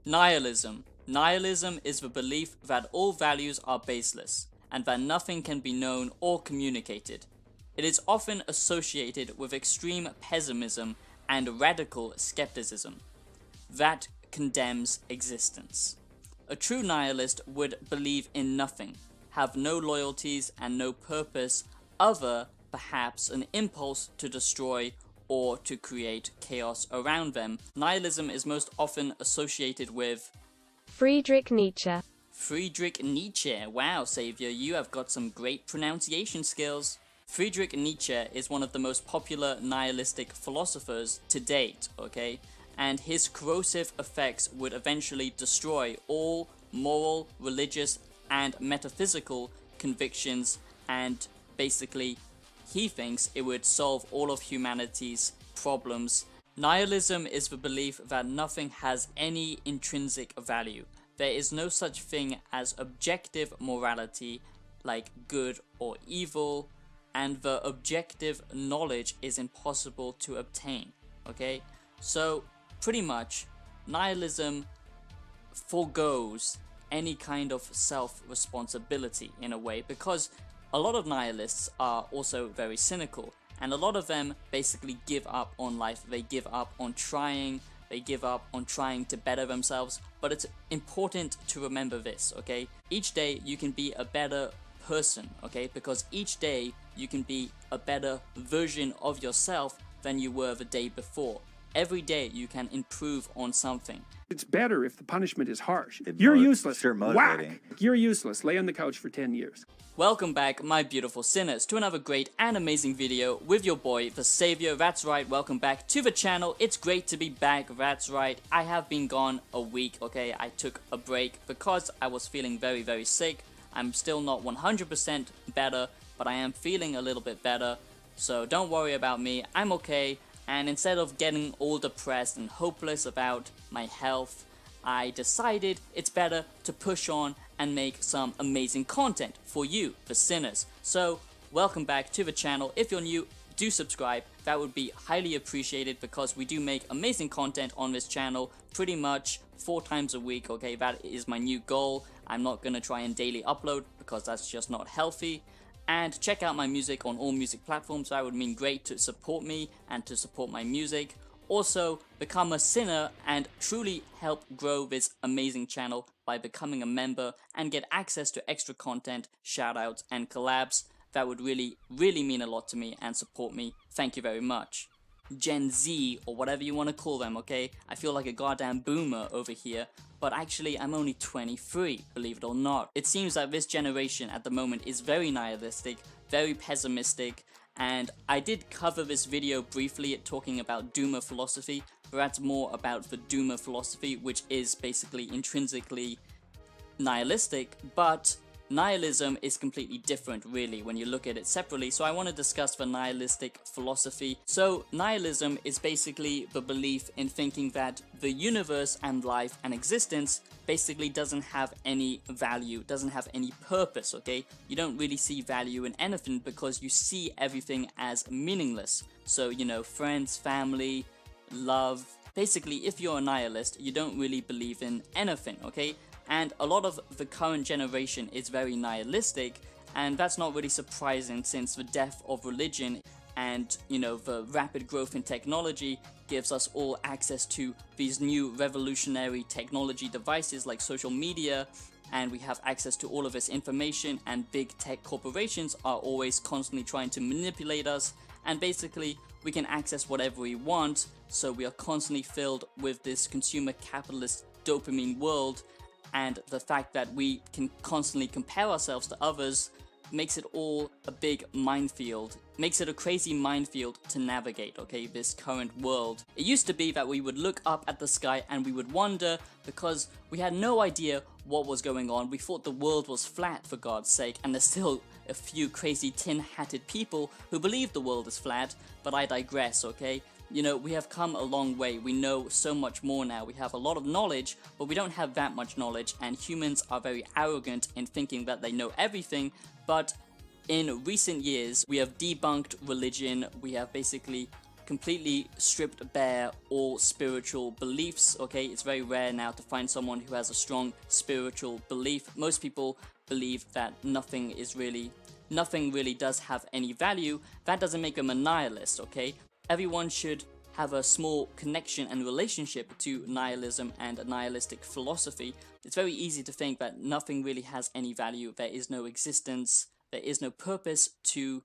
Nihilism. Nihilism is the belief that all values are baseless, and that nothing can be known or communicated. It is often associated with extreme pessimism and radical skepticism that condemns existence. A true nihilist would believe in nothing, have no loyalties and no purpose other perhaps an impulse to destroy or to create chaos around them. Nihilism is most often associated with Friedrich Nietzsche. Friedrich Nietzsche. Wow, Savior, you have got some great pronunciation skills. Friedrich Nietzsche is one of the most popular nihilistic philosophers to date, okay? And his corrosive effects would eventually destroy all moral, religious, and metaphysical convictions, and basically he thinks it would solve all of humanity's problems. Nihilism is the belief that nothing has any intrinsic value. There is no such thing as objective morality, like good or evil, and the objective knowledge is impossible to obtain, okay? So, pretty much, nihilism forgoes any kind of self-responsibility in a way, because a lot of nihilists are also very cynical, and a lot of them basically give up on life. They give up on trying, they give up on trying to better themselves. But it's important to remember this, okay? Each day you can be a better person, okay? Because each day you can be a better version of yourself than you were the day before. Every day you can improve on something. It's better if the punishment is harsh. You're useless. Sure, motivating. Whack! You're useless. Lay on the couch for 10 years. Welcome back, my beautiful sinners, to another great and amazing video with your boy, the Savior. That's right, welcome back to the channel. It's great to be back, that's right. I have been gone a week, okay? I took a break because I was feeling very, very sick. I'm still not 100% better, but I am feeling a little bit better. So don't worry about me, I'm okay. And instead of getting all depressed and hopeless about my health, I decided it's better to push on and make some amazing content for you, the sinners. So, welcome back to the channel. If you're new, do subscribe. That would be highly appreciated because we do make amazing content on this channel pretty much 4 times a week, okay? That is my new goal. I'm not gonna try and daily upload because that's just not healthy. And check out my music on all music platforms. That would mean great to support me and to support my music. Also, become a sinner and truly help grow this amazing channel by becoming a member and get access to extra content, shoutouts, and collabs. That would really, really mean a lot to me and support me. Thank you very much. Gen Z, or whatever you want to call them, okay? I feel like a goddamn boomer over here, but actually I'm only 23, believe it or not. It seems that this generation at the moment is very nihilistic, very pessimistic, and I did cover this video briefly talking about Doomer philosophy, but that's more about the Doomer philosophy, which is basically intrinsically nihilistic, but nihilism is completely different really when you look at it separately. So I want to discuss the nihilistic philosophy. So nihilism is basically the belief in thinking that the universe and life and existence basically doesn't have any value, doesn't have any purpose, okay? You don't really see value in anything because you see everything as meaningless. So, you know, friends, family, love. Basically, if you're a nihilist, you don't really believe in anything, okay? And a lot of the current generation is very nihilistic, and that's not really surprising since the death of religion and, you know, the rapid growth in technology gives us all access to these new revolutionary technology devices like social media, and we have access to all of this information, and big tech corporations are always constantly trying to manipulate us, and basically we can access whatever we want, so we are constantly filled with this consumer capitalist dopamine world. And the fact that we can constantly compare ourselves to others makes it all a big minefield, makes it a crazy minefield to navigate, okay, this current world. It used to be that we would look up at the sky and we would wonder because we had no idea what was going on. We thought the world was flat, for God's sake, and there's still a few crazy tin-hatted people who believe the world is flat, but I digress, okay? You know, we have come a long way. We know so much more now. We have a lot of knowledge, but we don't have that much knowledge, and humans are very arrogant in thinking that they know everything. But in recent years, we have debunked religion. We have basically completely stripped bare all spiritual beliefs, okay? It's very rare now to find someone who has a strong spiritual belief. Most people believe that nothing really does have any value. That doesn't make them a nihilist, okay? Everyone should have a small connection and relationship to nihilism and nihilistic philosophy. It's very easy to think that nothing really has any value, there is no existence, there is no purpose to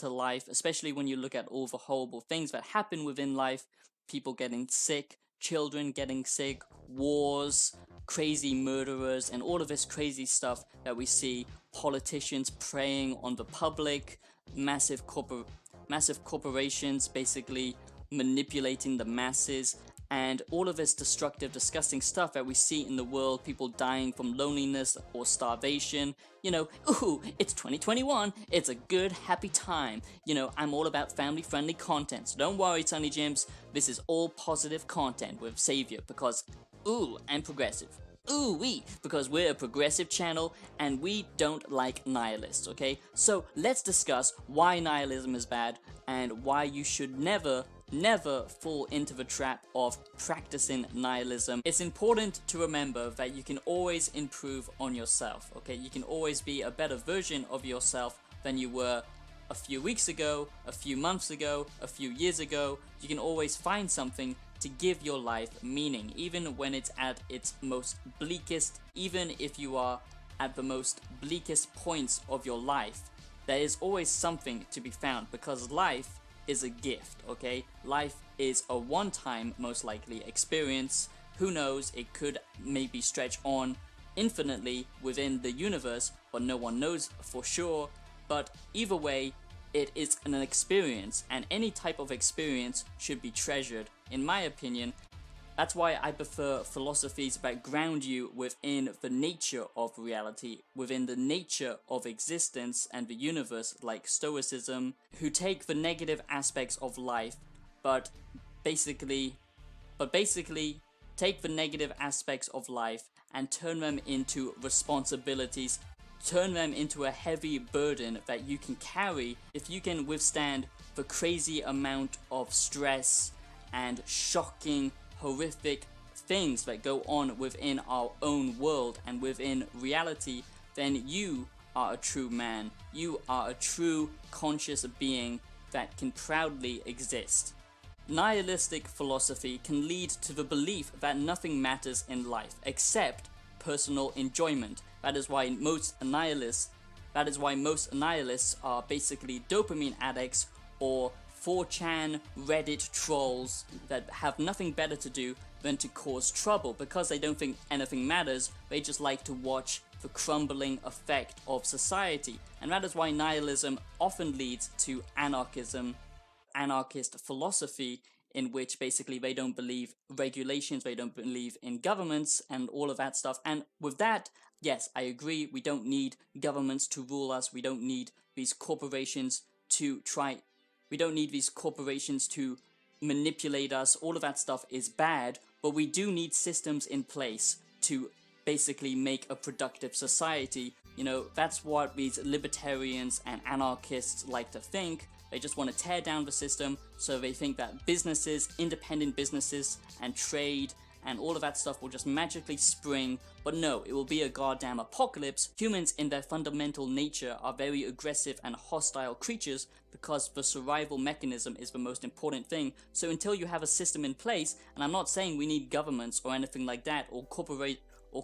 life, especially when you look at all the horrible things that happen within life, people getting sick, children getting sick, wars, crazy murderers, and all of this crazy stuff that we see, politicians preying on the public, massive corporations basically manipulating the masses, and all of this destructive, disgusting stuff that we see in the world, people dying from loneliness or starvation. You know, ooh, it's 2021, it's a good, happy time. You know, I'm all about family-friendly content, so don't worry, Sunny Jims, this is all positive content with Savior, because, ooh, I'm progressive. Ooh-wee, because we're a progressive channel and we don't like nihilists, okay? So let's discuss why nihilism is bad and why you should never fall into the trap of practicing nihilism. It's important to remember that you can always improve on yourself, okay? You can always be a better version of yourself than you were a few weeks ago, a few months ago, a few years ago. You can always find something to give your life meaning, even when it's at its most bleakest, even if you are at the most bleakest points of your life. There is always something to be found, because life is a gift, okay? Life is a one-time, most likely, experience. Who knows, it could maybe stretch on infinitely within the universe, but no one knows for sure. But either way, it is an experience, and any type of experience should be treasured, in my opinion. That's why I prefer philosophies that ground you within the nature of reality, within the nature of existence and the universe, like Stoicism, who take the negative aspects of life, but basically take the negative aspects of life and turn them into responsibilities, turn them into a heavy burden that you can carry if you can withstand the crazy amount of stress and shocking, horrific things that go on within our own world and within reality. Then you are a true man. You are a true conscious being that can proudly exist. Nihilistic philosophy can lead to the belief that nothing matters in life except personal enjoyment. That is why most nihilists are basically dopamine addicts or 4chan Reddit trolls that have nothing better to do than to cause trouble. Because they don't think anything matters, they just like to watch the crumbling effect of society. And that is why nihilism often leads to anarchism, anarchist philosophy, in which basically they don't believe regulations, they don't believe in governments and all of that stuff. And with that, yes, I agree, we don't need governments to rule us, we don't need these corporations to manipulate us, all of that stuff is bad, but we do need systems in place to basically make a productive society. You know, that's what these libertarians and anarchists like to think. They just want to tear down the system, so they think that businesses, independent businesses, and trade, and all of that stuff will just magically spring. But no, it will be a goddamn apocalypse. Humans in their fundamental nature are very aggressive and hostile creatures because the survival mechanism is the most important thing. So until you have a system in place, and I'm not saying we need governments or anything like that, or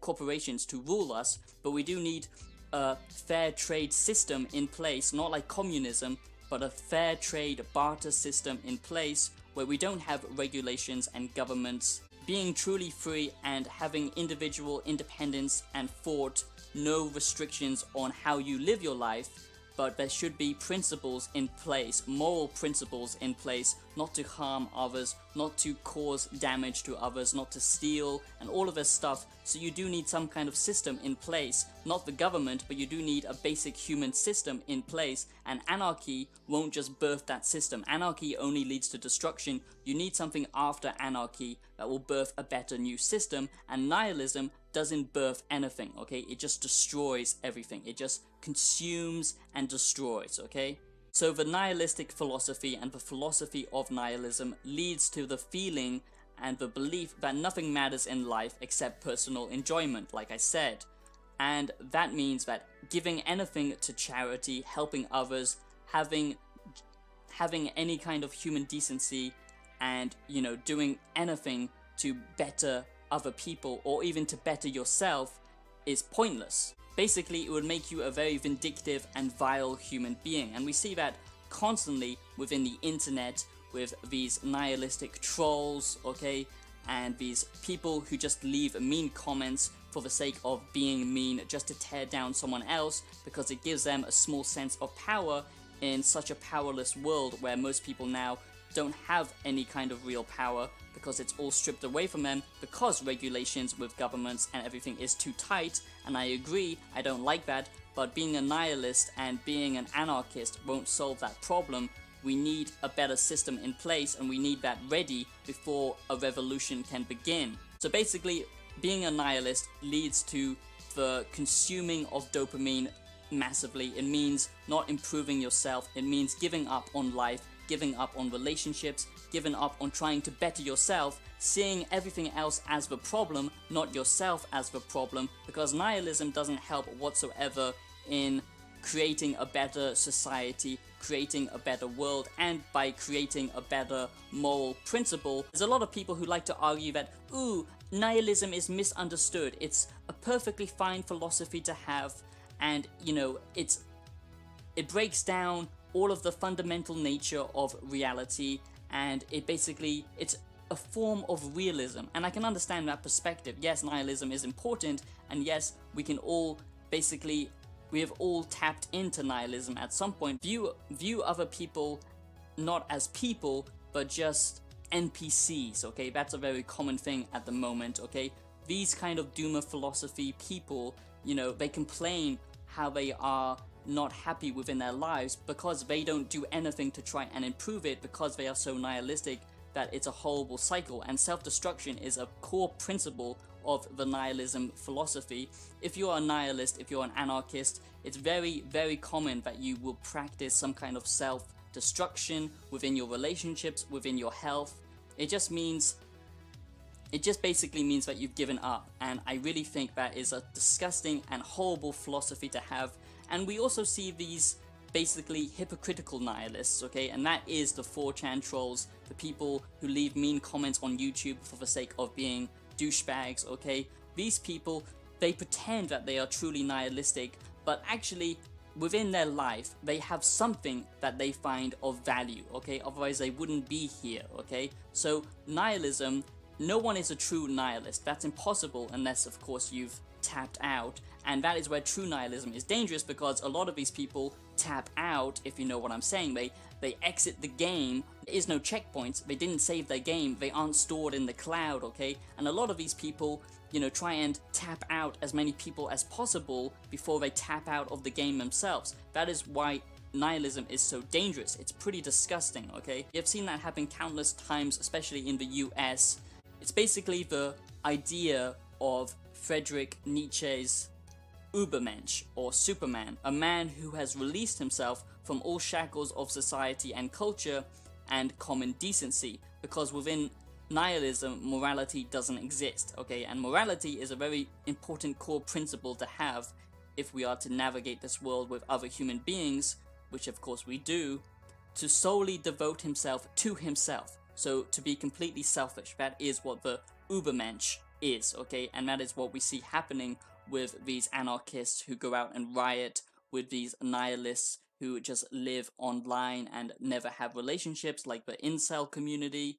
corporations to rule us, but we do need a fair trade system in place, not like communism, but a fair trade barter system in place where we don't have regulations and governments, being truly free and having individual independence and thought, no restrictions on how you live your life, but there should be principles in place, moral principles in place, not to harm others, not to cause damage to others, not to steal, and all of this stuff. So you do need some kind of system in place, not the government, but you do need a basic human system in place, and anarchy won't just birth that system. Anarchy only leads to destruction. You need something after anarchy that will birth a better new system, and nihilism doesn't birth anything, okay? It just destroys everything. It just consumes and destroys, okay? So the nihilistic philosophy and the philosophy of nihilism leads to the feeling and the belief that nothing matters in life except personal enjoyment, like I said. And that means that giving anything to charity, helping others, having any kind of human decency, and, you know, doing anything to better other people or even to better yourself is pointless. Basically, it would make you a very vindictive and vile human being, and we see that constantly within the internet with these nihilistic trolls, okay, and these people who just leave mean comments for the sake of being mean, just to tear down someone else because it gives them a small sense of power in such a powerless world where most people now don't have any kind of real power because it's all stripped away from them because regulations with governments and everything is too tight. And I agree, I don't like that, but being a nihilist and being an anarchist won't solve that problem. We need a better system in place, and we need that ready before a revolution can begin. So basically, being a nihilist leads to the consuming of dopamine massively. It means not improving yourself, it means giving up on life, giving up on relationships, giving up on trying to better yourself, seeing everything else as the problem, not yourself as the problem, because nihilism doesn't help whatsoever in creating a better society, creating a better world, and by creating a better moral principle. There's a lot of people who like to argue that, ooh, nihilism is misunderstood, it's a perfectly fine philosophy to have, and, you know, it breaks down all of the fundamental nature of reality, and it's a form of realism. And I can understand that perspective. Yes, nihilism is important, and yes, we have all tapped into nihilism at some point. View other people not as people, but just NPCs, okay? That's a very common thing at the moment, okay? These kind of doomer philosophy people, you know, they complain how they are not happy within their lives because they don't do anything to try and improve it, because they are so nihilistic that it's a horrible cycle. And self-destruction is a core principle of the nihilism philosophy. If you are a nihilist, if you're an anarchist, it's very, very common that you will practice some kind of self-destruction within your relationships, within your health. It just basically means that you've given up, and I really think that is a disgusting and horrible philosophy to have. And we also see these basically hypocritical nihilists, okay, and that is the 4chan trolls, the people who leave mean comments on YouTube for the sake of being douchebags, okay. These people, they pretend that they are truly nihilistic, but actually within their life they have something that they find of value, okay, otherwise they wouldn't be here, okay. So nihilism, no one is a true nihilist. That's impossible unless, of course, you've tapped out, and that is where true nihilism is dangerous, because a lot of these people tap out, if you know what I'm saying. They exit the game. There is no checkpoints, they didn't save their game, they aren't stored in the cloud, okay. And a lot of these people, you know, try and tap out as many people as possible before they tap out of the game themselves. That is why nihilism is so dangerous. It's pretty disgusting, okay. You've seen that happen countless times, especially in the US. It's basically the idea of Friedrich Nietzsche's Übermensch, or Superman, a man who has released himself from all shackles of society and culture and common decency, because within nihilism, morality doesn't exist, okay, and morality is a very important core principle to have if we are to navigate this world with other human beings, which of course we do, to solely devote himself to himself. So to be completely selfish, that is what the Übermensch is, okay, and that is what we see happening with these anarchists who go out and riot, with these nihilists who just live online and never have relationships, like the incel community,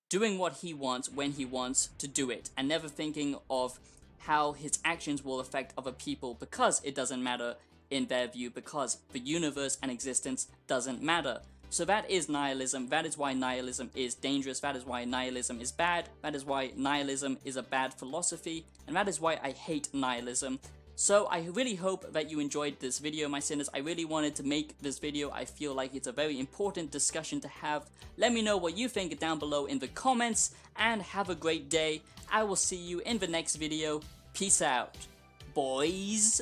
doing what he wants when he wants to do it, and never thinking of how his actions will affect other people, because it doesn't matter in their view, because the universe and existence doesn't matter. So that is nihilism. That is why nihilism is dangerous. That is why nihilism is bad. That is why nihilism is a bad philosophy. And that is why I hate nihilism. So I really hope that you enjoyed this video, my sinners. I really wanted to make this video. I feel like it's a very important discussion to have. Let me know what you think down below in the comments, and have a great day. I will see you in the next video. Peace out, boys.